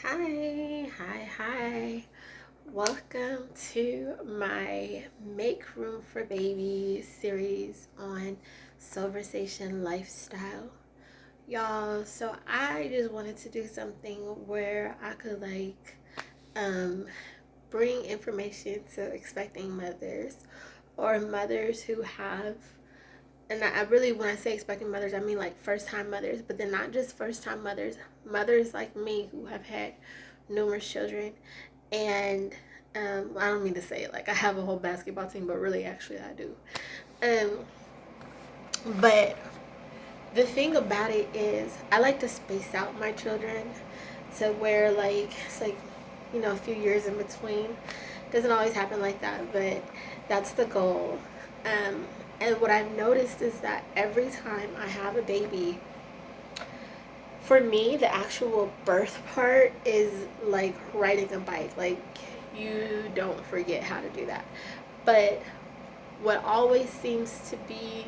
Hi. Welcome to my Make Room for Babies series on Silversation lifestyle. Y'all, so I just wanted to do something where I could um bring information to expecting mothers or mothers who have, and I really, when I say expecting mothers, I mean like first time mothers, but then not just first time mothers, mothers like me who have had numerous children. And I don't mean to say it like I have a whole basketball team, but really, actually, I do. Um, but the thing about it is, I like to space out my children to where, like, it's like, a few years in between. Doesn't always happen like that, but that's the goal. And what I've noticed is that every time I have a baby, for me, the actual birth part is like riding a bike. Like, you don't forget how to do that. But what always seems to be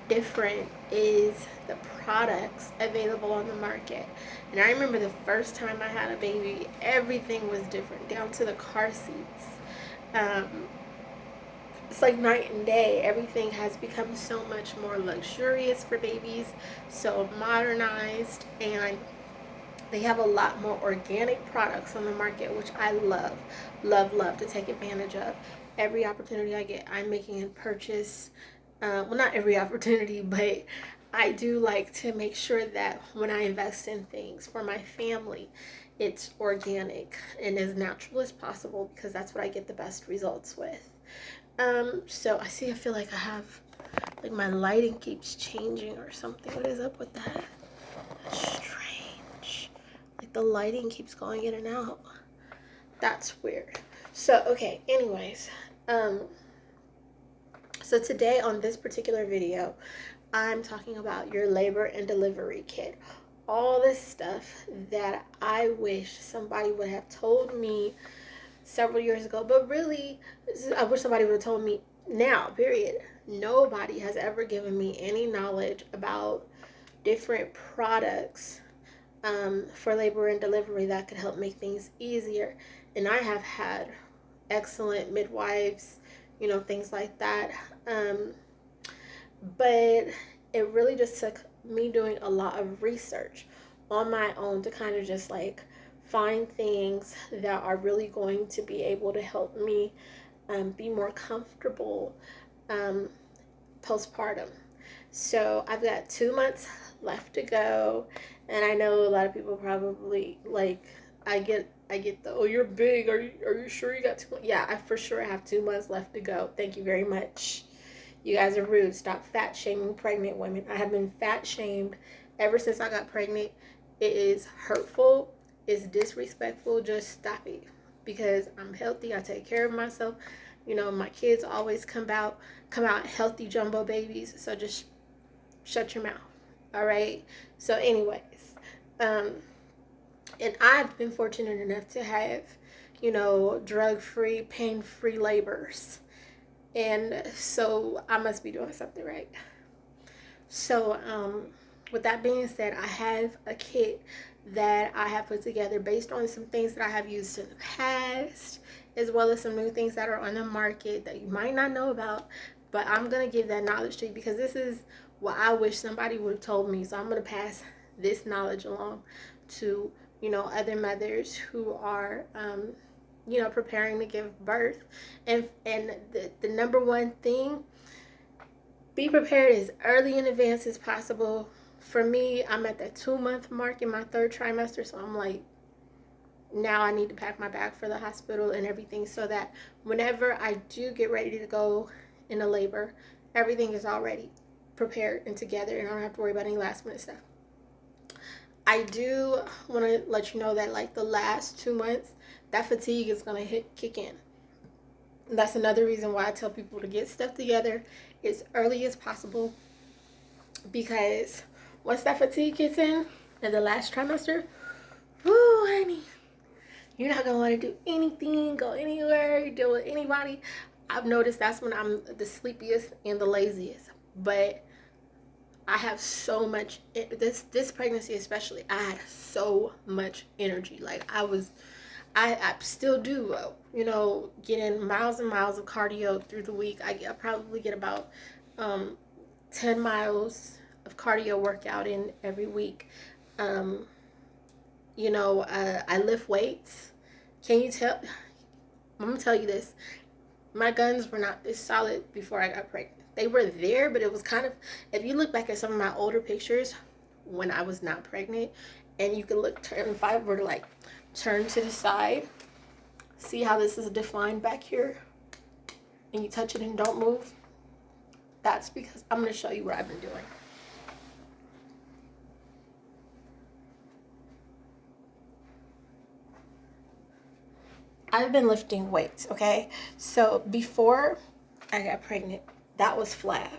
different is the products available on the market. And I remember the first time I had a baby, everything was different, down to the car seats. Um, it's like night and day. Everything has become so much more luxurious for babies, so modernized, and they have a lot more organic products on the market, which I love to take advantage of. Every opportunity I get, I'm making a purchase. Well, not every opportunity, but I do like to make sure that when I invest in things for my family, it's organic and as natural as possible, because that's what I get the best results with. So I feel like I have, like, my lighting keeps changing or something. What is up with that? That's strange. Like, the lighting keeps going in and out. That's weird. So, okay, anyways. So today on this particular video, I'm talking about your labor and delivery kit. All this stuff that I wish somebody would have told me several years ago, but really, I wish somebody would have told me now, period. Nobody has ever given me any knowledge about different products for labor and delivery that could help make things easier. And I have had excellent midwives, things like that. But it really just took me doing a lot of research on my own to kind of just like find things that are really going to be able to help me be more comfortable postpartum. So I've got 2 months left to go, and I know a lot of people probably like, I get the, oh, you're big, are you sure you got 2 months? Yeah, I for sure have 2 months left to go. Thank you very much. You guys are rude. Stop fat shaming pregnant women. I have been fat shamed ever since I got pregnant. It is hurtful. It's disrespectful. Just stop it, because I'm healthy. I take care of myself. My kids always come out healthy jumbo babies. So just shut your mouth. All right. So anyways, and I've been fortunate enough to have, drug-free, pain-free labors. And so I must be doing something right. So, with that being said, I have a kit that I have put together based on some things that I have used in the past, as well as some new things that are on the market that you might not know about. But I'm going to give that knowledge to you, because this is what I wish somebody would have told me. So I'm going to pass this knowledge along to, other mothers who are, preparing to give birth. And the number one thing, be prepared as early in advance as possible. For me, I'm at that 2 month mark in my third trimester, so I'm like, now I need to pack my bag for the hospital and everything, so that whenever I do get ready to go into labor, everything is already prepared and together, and I don't have to worry about any last minute stuff. I do want to let you know that, like, the last 2 months, that fatigue is going to kick in. And that's another reason why I tell people to get stuff together as early as possible, because once that fatigue gets in the last trimester, whoo, honey, you're not going to want to do anything, go anywhere, deal with anybody. I've noticed that's when I'm the sleepiest and the laziest. But I have so much, this pregnancy especially, I had so much energy. Like I still do, you know, get in miles and miles of cardio through the week. I probably get about um, 10 miles of cardio workout in every week. Um, you know, I lift weights. Can you tell? I'm gonna tell you this. My guns were not this solid before I got pregnant. They were there, but it was kind of, if you look back at some of my older pictures when I was not pregnant, and you can look, turn, if I were to like turn to the side, see how this is defined back here, and you touch it and don't move? That's because I'm going to show you what I've been doing. I've been lifting weights, okay? So before I got pregnant, that was flab,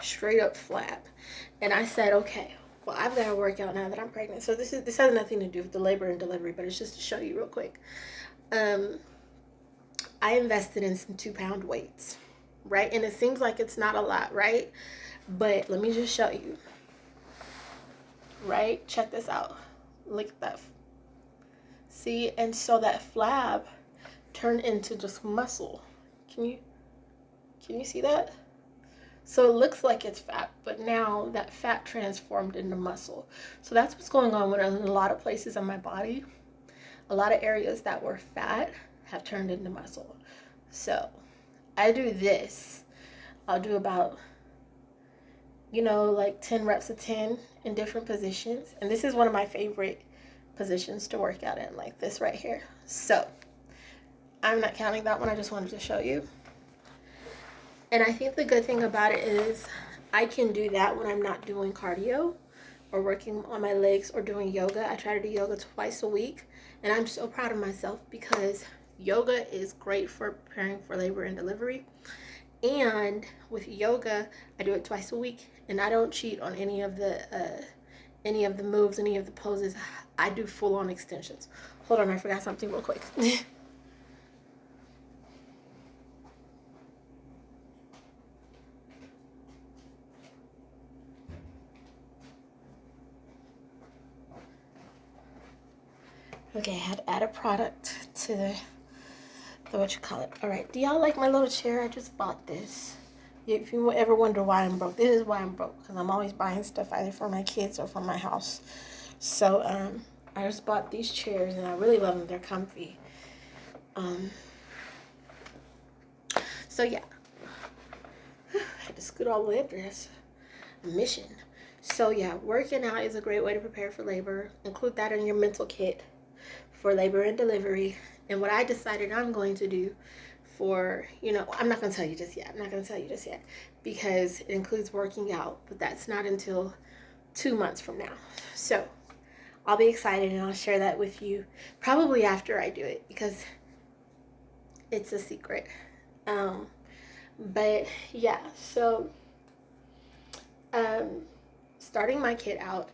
straight up flab. And I said, okay, well, I've got to work out now that I'm pregnant. So this has nothing to do with the labor and delivery, but it's just to show you real quick. I invested in some 2-pound weights, right? And it seems like it's not a lot, right? But let me just show you, right? Check this out. Look at that. See, and so that flab turned into just muscle. Can you see that? So it looks like it's fat, but now that fat transformed into muscle. So that's what's going on with a lot of places on my body. A lot of areas that were fat have turned into muscle. So I do this. I'll do about, you know, like 10 reps of 10 in different positions. And this is one of my favorite positions to work out in, like this right here. So I'm not counting that one. I just wanted to show you. And I think the good thing about it is I can do that when I'm not doing cardio or working on my legs or doing yoga. I try to do yoga twice a week. And I'm so proud of myself because yoga is great for preparing for labor and delivery. And with yoga, I do it twice a week. And I don't cheat on any of the moves, any of the poses. I do full-on extensions. Hold on, I forgot something real quick. Okay, I had to add a product to the what you call it. All right, do y'all like my little chair? I just bought this. If you ever wonder why I'm broke, this is why I'm broke, because I'm always buying stuff either for my kids or for my house. So I just bought these chairs and I really love them. They're comfy. So yeah, I had to scoot all the way up there. That's a mission. So yeah, working out is a great way to prepare for labor. Include that in your mental kit for labor and delivery. And what I decided I'm going to do for, you know, I'm not going to tell you just yet. I'm not going to tell you just yet because it includes working out, but that's not until 2 months from now. So I'll be excited and I'll share that with you probably after I do it because it's a secret. But yeah, so starting my kit out,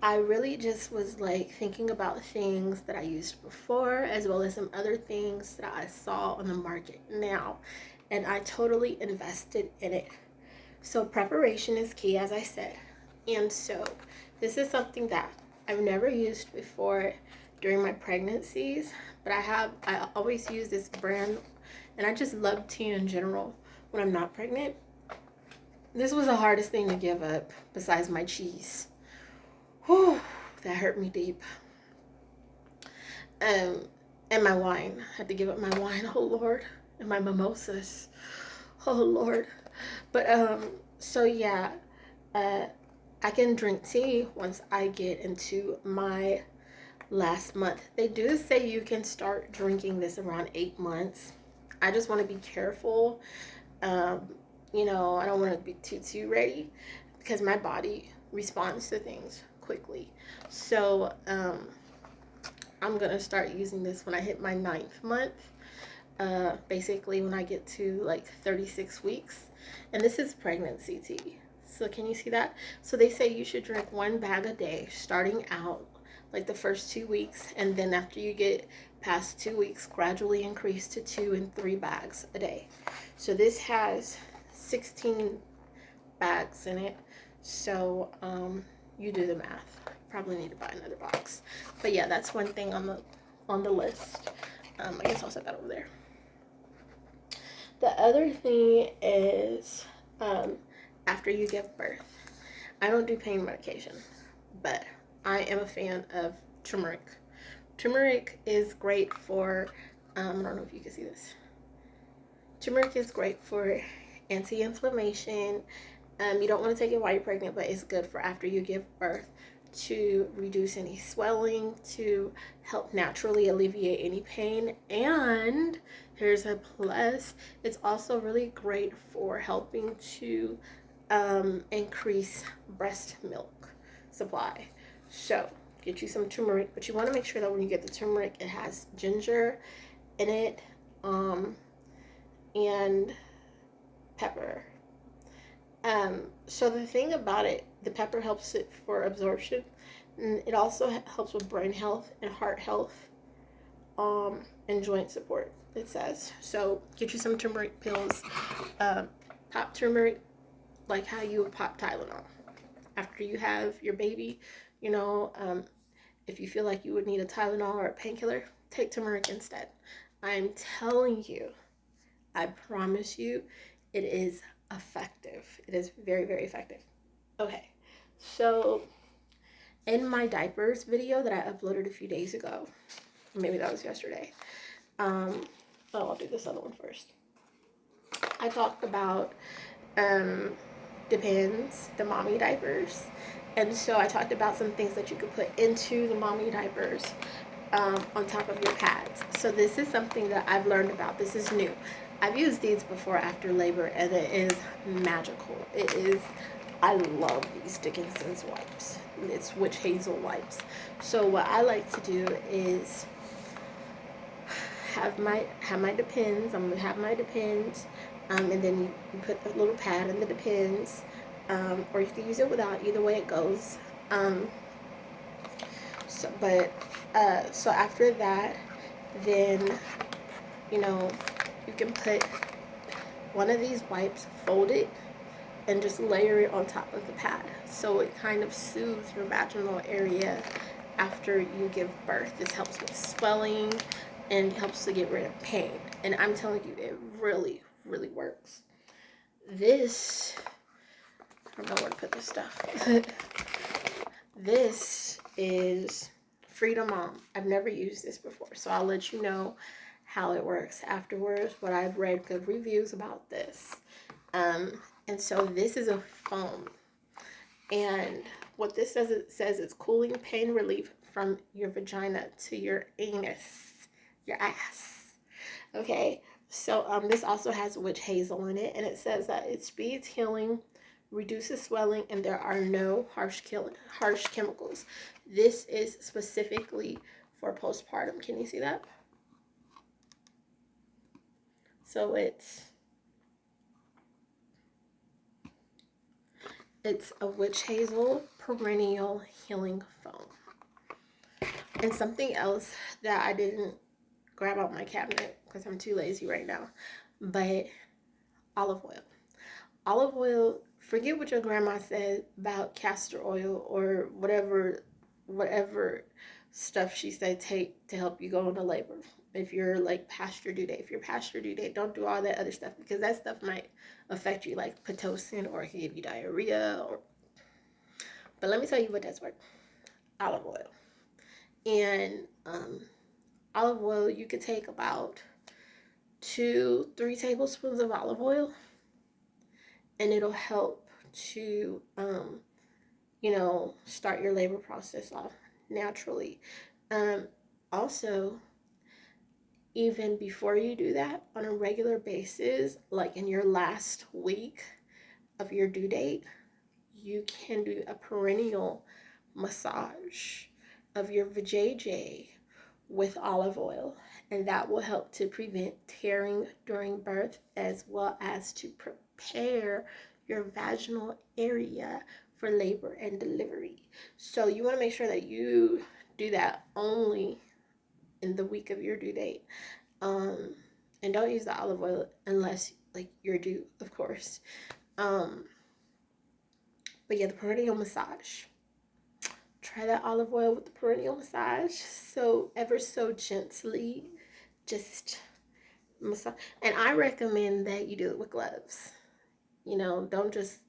I really just was like thinking about things that I used before as well as some other things that I saw on the market now, and I totally invested in it. So preparation is key, as I said. And so this is something that I've never used before during my pregnancies, but I always use this brand, and I just love tea in general when I'm not pregnant. This was the hardest thing to give up besides my cheese. Whew, that hurt me deep. And my wine. I had to give up my wine, oh Lord. And my mimosas. Oh Lord. But so yeah, I can drink tea once I get into my last month. They do say you can start drinking this around 8 months. I just want to be careful. You know, I don't want to be too ready because my body responds to things quickly. So I'm gonna start using this when I hit my 9th month, basically when I get to like 36 weeks. And this is pregnancy tea. So can you see that? So they say you should drink 1 bag a day starting out like the first 2 weeks, and then after you get past 2 weeks, gradually increase to 2 and 3 bags a day. So this has 16 bags in it. So you do the math. Probably need to buy another box. But yeah, that's one thing on the list. I guess I'll set that over there. The other thing is after you give birth. I don't do pain medication, but I am a fan of turmeric. Turmeric is great for, I don't know if you can see this. Turmeric is great for anti-inflammation. You don't want to take it while you're pregnant, but it's good for after you give birth to reduce any swelling, to help naturally alleviate any pain. And here's a plus, it's also really great for helping to increase breast milk supply. So get you some turmeric, but you want to make sure that when you get the turmeric, it has ginger in it, and pepper. So the thing about it, the pepper helps it for absorption, and it also helps with brain health and heart health, and joint support. It says so. Get you some turmeric pills. Pop turmeric like how you would pop Tylenol after you have your baby. You know, if you feel like you would need a Tylenol or a painkiller, take turmeric instead. I'm telling you, I promise you, it is effective. It is very, very effective. Okay, so in my diapers video that I uploaded a few days ago, maybe that was yesterday. I'll do this other one first. I talked about Depends, the mommy diapers. And so I talked about some things that you could put into the mommy diapers on top of your pads. So this is something that I've learned about. This is new. I've used these before after labor, and it is magical. It is, I love these Dickinson's wipes. It's witch hazel wipes. So what I like to do is have my Depends. I'm gonna have my Depends, and then you put a little pad in the Depends, or you can use it without. Either way it goes. So after that, then you can put one of these wipes, fold it, and just layer it on top of the pad, so it kind of soothes your vaginal area after you give birth. This helps with swelling and helps to get rid of pain. And I'm telling you, it really, really works. This, I don't know where to put this stuff. This is Freedom Mom. I've never used this before, so I'll let you know how it works afterwards, but I've read good reviews about this. And so this is a foam. And what this says, it says it's cooling pain relief from your vagina to your anus, your ass. Okay, so this also has witch hazel in it, and it says that it speeds healing, reduces swelling, and there are no harsh chemicals. This is specifically for postpartum. Can you see that? So it's a witch hazel perennial healing foam. And something else that I didn't grab out my cabinet because I'm too lazy right now, but olive oil. Olive oil, forget what your grandma said about castor oil or whatever stuff she said take to help you go into labor. If you're like past your due date, don't do all that other stuff, because that stuff might affect you, like Pitocin, or it can give you diarrhea. But let me tell you what does work. Olive oil. And olive oil, you could take about 2-3 tablespoons of olive oil, and it'll help to start your labor process off naturally. Also, even before you do that, on a regular basis, like in your last week of your due date, you can do a perennial massage of your vajayjay with olive oil, and that will help to prevent tearing during birth, as well as to prepare your vaginal area for labor and delivery. So you want to make sure that you do that only in the week of your due date, and don't use the olive oil unless like you're due, of course. But yeah, the perineal massage. Try that olive oil with the perineal massage. So ever so gently, just massage. And I recommend that you do it with gloves. You know, don't just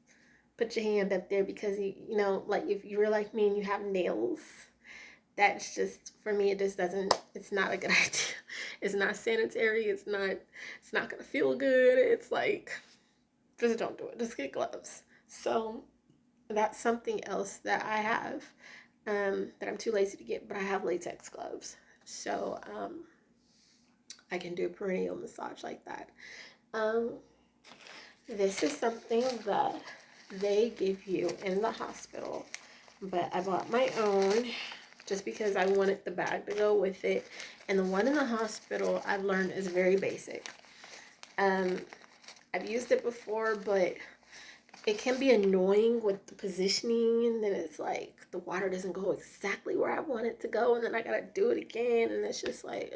put your hand up there because you know, like if you're like me and you have nails, that's just, for me, it just doesn't, it's not a good idea. It's not sanitary. It's not gonna feel good. It's like, just don't do it. Just get gloves. So that's something else that I have, that I'm too lazy to get, but I have latex gloves. So I can do a perineal massage like that. Um, this is something that they give you in the hospital, but I bought my own just because I wanted the bag to go with it. And the one in the hospital, I've learned, is very basic. I've used it before, but it can be annoying with the positioning, and then it's like the water doesn't go exactly where I want it to go, and then I gotta do it again, and it's just like,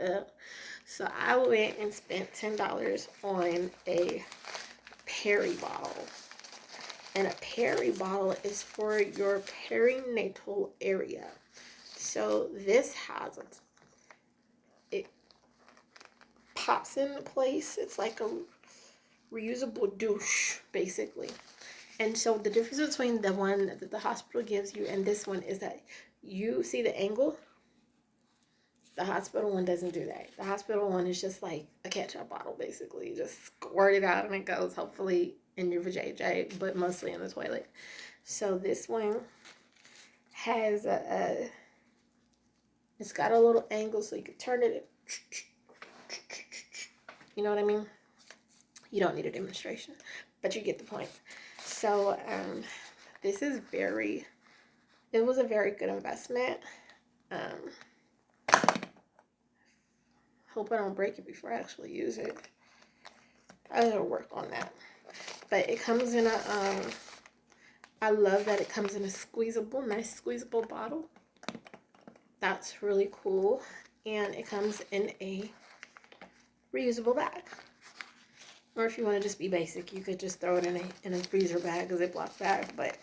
So I went and spent $10 on a Peri bottle. And a Peri bottle is for your perinatal area. So this has it pops into place. It's like a reusable douche, basically. And so the difference between the one that the hospital gives you and this one is that you see the angle. The hospital one doesn't do that. The hospital one is just like a ketchup bottle, basically. You just squirt it out and it goes, hopefully, in your vajayjay, but mostly in the toilet. So this one has it's got a little angle so you can turn it. You know what I mean? You don't need a demonstration, but you get the point. So this is it was a very good investment. Hope I don't break it before I actually use it. I gotta work on that. But it comes in I love that it comes in a nice squeezable bottle. That's really cool. And it comes in a reusable bag. Or if you want to just be basic, you could just throw it in a freezer bag, a Ziploc bag. But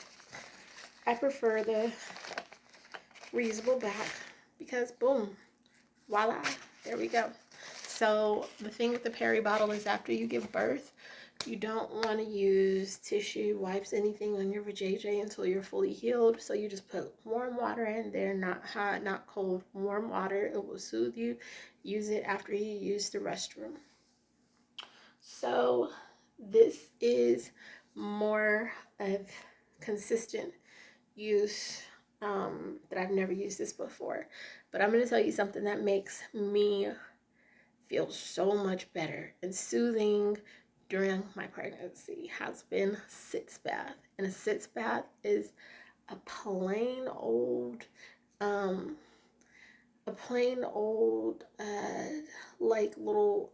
I prefer the reusable bag because boom, voila, there we go. So the thing with the Peri bottle is after you give birth, you don't want to use tissue, wipes, anything on your vajayjay until you're fully healed. So you just put warm water in there, not hot, not cold, warm water. It will soothe you. Use it after you use the restroom. So this is more of consistent use, that I've never used this before. But I'm going to tell you something that makes me feel so much better and soothing during my pregnancy has been Sitz Bath. And a Sitz Bath is a plain old like little,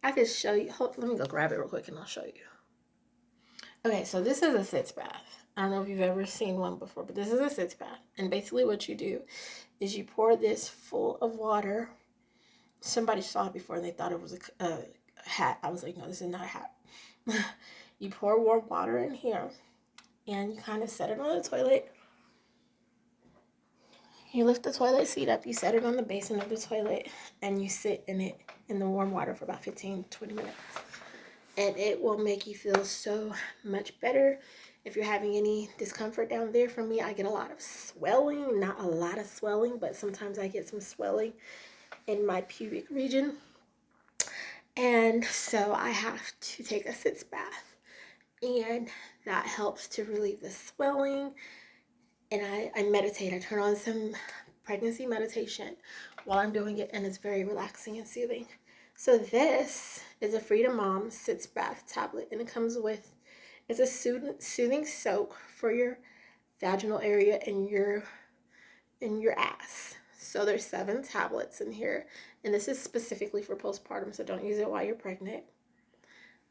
I could show you. Let me go grab it real quick and I'll show you. Okay, so this is a Sitz Bath. I don't know if you've ever seen one before, but this is a Sitz Bath. And basically what you do is you pour this full of water. Somebody saw it before and they thought it was a hat. I was like, no, this is not a hat. You pour warm water in here and you kind of set it on the toilet. You lift the toilet seat up, you set it on the basin of the toilet, and you sit in it in the warm water for about 15-20 minutes. And it will make you feel so much better. If you're having any discomfort down there, for me, I get a lot of swelling. Not a lot of swelling, but sometimes I get some swelling in my pubic region. And so I have to take a Sitz Bath. And that helps to relieve the swelling. And I meditate. I turn on some pregnancy meditation while I'm doing it, and it's very relaxing and soothing. So this is a Freedom Mom Sitz Bath tablet, and it comes with, it's a soothing soak for your vaginal area and your ass. So there's 7 tablets in here, and this is specifically for postpartum, so don't use it while you're pregnant.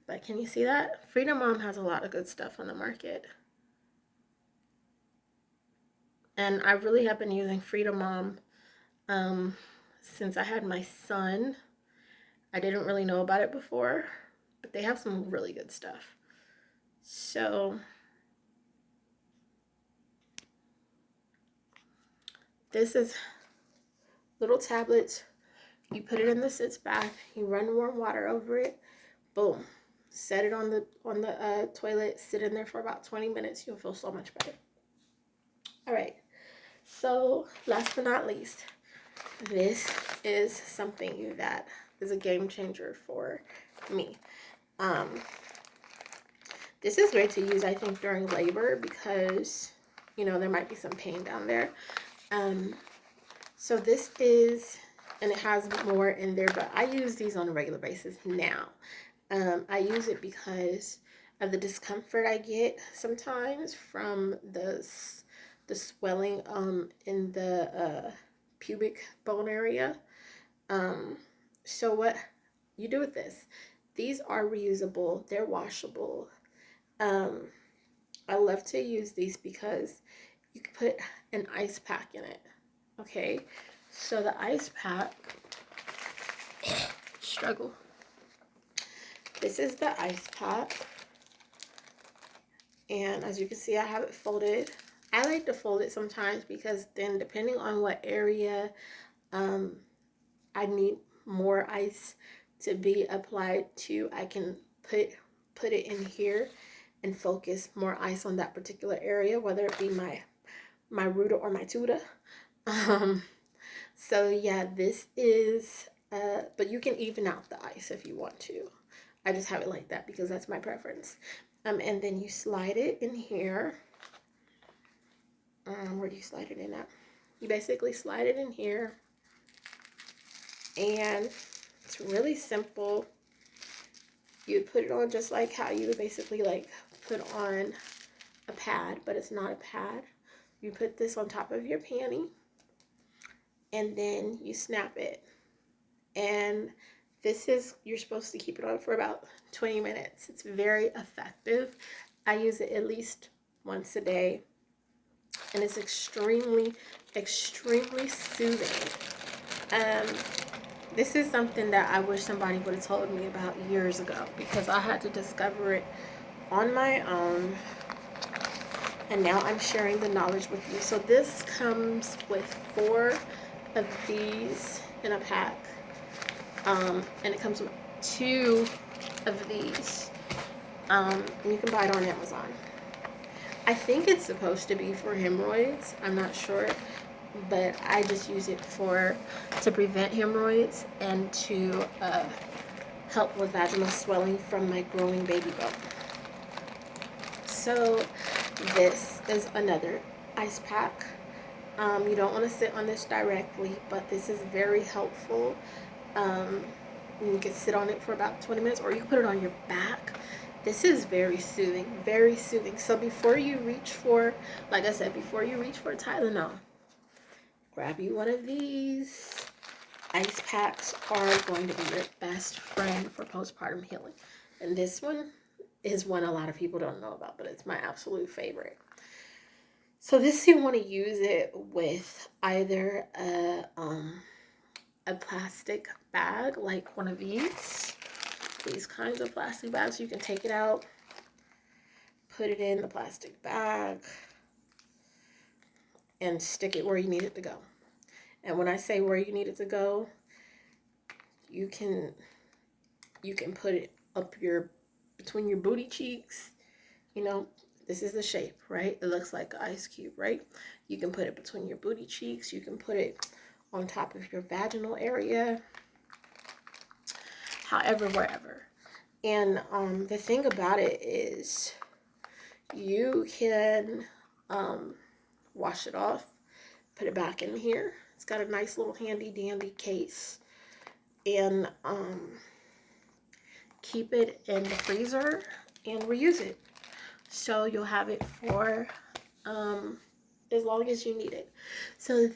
But can you see that? Freedom Mom has a lot of good stuff on the market. And I really have been using Freedom Mom since I had my son. I didn't really know about it before, but they have some really good stuff. So This is little tablets. You put it in the Sitz Bath. You run warm water over it. Boom. Set it on the toilet. Sit in there for about 20 minutes. You'll feel so much better. All right. So last but not least, this is something that is a game changer for me. This is great to use, I think, during labor because, you know, there might be some pain down there. So this is, and it has more in there, but I use these on a regular basis now. I use it because of the discomfort I get sometimes from the swelling in the pubic bone area. So what you do with this, these are reusable, they're washable. I love to use these because you can put an ice pack in it. Okay, so the ice pack, struggle. This is the ice pack, and as you can see, I have it folded. I like to fold it sometimes because then depending on what area I need more ice to be applied to, I can put it in here and focus more ice on that particular area, whether it be my ruta or my tuta. So yeah, this is, but you can even out the ice if you want to. I just have it like that because that's my preference. And then you slide it in here. Where do you slide it in at? You basically slide it in here. And it's really simple. You put it on just like how you would basically like put on a pad, but it's not a pad. You put this on top of your panty and then you snap it. And this is, you're supposed to keep it on for about 20 minutes. It's very effective. I use it at least once a day. And it's extremely, extremely soothing. This is something that I wish somebody would have told me about years ago because I had to discover it on my own. And now I'm sharing the knowledge with you. So this comes with 4 of these in a pack. And it comes with 2 of these. And you can buy it on Amazon. I think it's supposed to be for hemorrhoids. I'm not sure. But I just use it to prevent hemorrhoids and to help with vaginal swelling from my growing baby bump. So this is another ice pack. You don't want to sit on this directly, but this is very helpful. You can sit on it for about 20 minutes, or you can put it on your back. This is very soothing, very soothing. So before you reach for, like I said, before you reach for Tylenol, grab you one of these. Ice packs are going to be your best friend for postpartum healing. And this one is one a lot of people don't know about, but it's my absolute favorite. So this, you want to use it with either a plastic bag, like one of these kinds of plastic bags. You can take it out, put it in the plastic bag, and stick it where you need it to go. And when I say where you need it to go, you can put it up between your booty cheeks. You know, this is the shape, right? It looks like an ice cube, right? You can put it between your booty cheeks. You can put it on top of your vaginal area. However, wherever. And the thing about it is you can wash it off, put it back in here. It's got a nice little handy dandy case. And keep it in the freezer and reuse it. So you'll have it for as long as you need it. So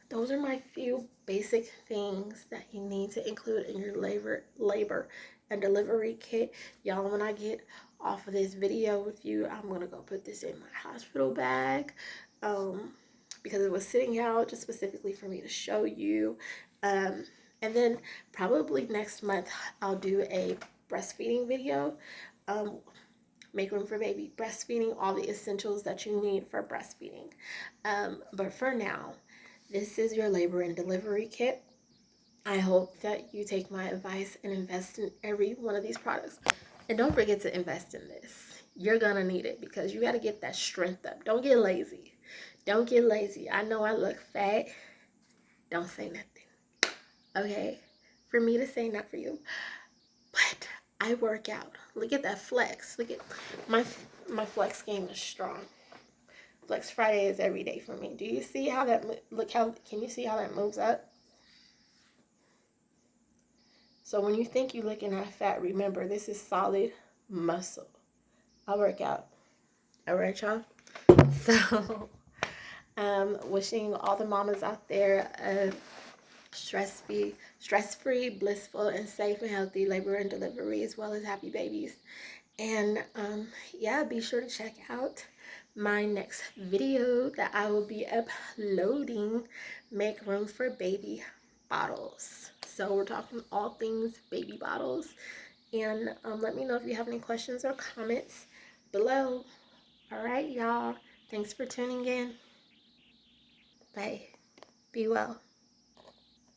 those are my few basic things that you need to include in your labor and delivery kit. Y'all, when I get off of this video with you, I'm gonna go put this in my hospital bag because it was sitting out just specifically for me to show you. And then probably next month I'll do a breastfeeding video. make room for baby, breastfeeding, all the essentials that you need for breastfeeding. But for now, this is your labor and delivery kit. I hope that you take my advice and invest in every one of these products. And don't forget to invest in this. You're gonna need it because you gotta get that strength up. Don't get lazy. Don't get lazy. I know I look fat. Don't say nothing. Okay? For me to say, not for you. But I work out. Look at that flex. Look at my flex game is strong. Flex Friday is every day for me. Do you see how that can you see how that moves up? So when you think you're looking at fat, remember this is solid muscle. I work out. All right, y'all. So, wishing all the mamas out there a stress-free, blissful, and safe and healthy labor and delivery, as well as happy babies. And yeah, be sure to check out my next video that I will be uploading. Make room for baby bottles. So we're talking all things baby bottles. And let me know if you have any questions or comments below. All right, y'all. Thanks for tuning in. Bye. Be well.